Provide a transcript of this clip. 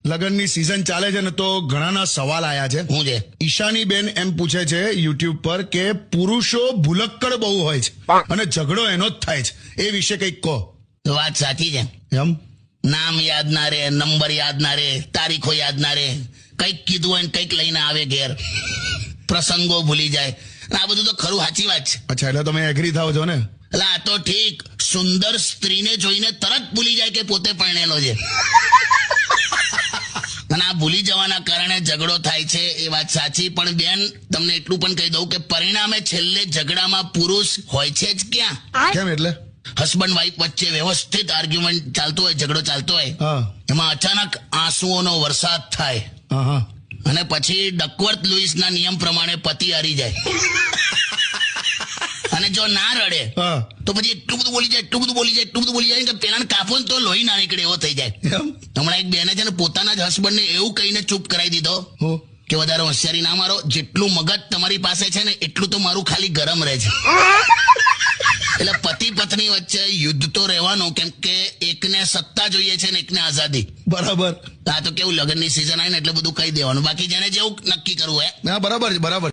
લગનની season ચાલે છે ને તો ઘણાના સવાલ આયા છે. શું છે? ઈશાની બેન એમ પૂછે છે યુટ્યુબ પર કે પુરુષો ભૂલક્કડ બહુ હોય છે અને ઝઘડો એનો જ થાય છે, એ વિશે કંઈક કહો. વાત સાચી છે. એમ નામ યાદ ના રહે, નંબર યાદ ના રહે, તારીખો યાદ ના રહે, કંઈક કીધું હોય ને કંઈક લઈને આવે ઘેર, પ્રસંગો ભૂલી જાય. આ બધું તો ખરું, સાચી વાત છે. અચ્છા, એટલે તમે એગ્રી થાવ છો ને? એટલે આ તો ઠીક, સુંદર સ્ત્રીને જોઈને તરત ભૂલી જાય કે પોતે પરણેલો છે. અને આ ભૂલી જવાના કારણે ઝઘડો થાય છે, એ વાત સાચી. પણ બેન, તમને એટલું પણ કહી દઉં કે પરિણામે છેલ્લે ઝઘડામાં પુરુષ હોય છે જ ક્યાં? કેમ એટલે? હસબન્ડ વાઈફ વચ્ચે વ્યવસ્થિત આર્ગ્યુમેન્ટ ચાલતો હોય, ઝઘડો ચાલતો હોય, હા એમાં અચાનક આંસુઓનો વરસાદ થાય હા હા અને પછી ડકવર્થ લુઈસના નિયમ પ્રમાણે પતિ હારી જાય. અને જો ના રડે હા તો પછી એટલું બધું બોલી જાય કે પેલાને કાપો ને તો લોહી ના નીકળે એવો થઈ જાય. એમ હમણાં એક બેને છે ને પોતાના જ હસબન્ડને એવું કહીને ચૂપ કરાવી દીધો હો કે વધારે હોશિયારી ના મારો, જેટલું મગજ તમારી પાસે છે ને એટલું તો મારું ખાલી ગરમ રહે છે. એટલે પતિ પત્ની વચ્ચે યુદ્ધ તો રહેવાનું, કેમ કે એકને સત્તા જોઈએ છે ને એકને આઝાદી. બરાબર. આ તો કેવું લગ્નની સિઝન આવી ને એટલે બધું કહી દેવાનું, બાકી જેને જેવું નક્કી કરવું હે. ના બરાબર છે, બરાબર.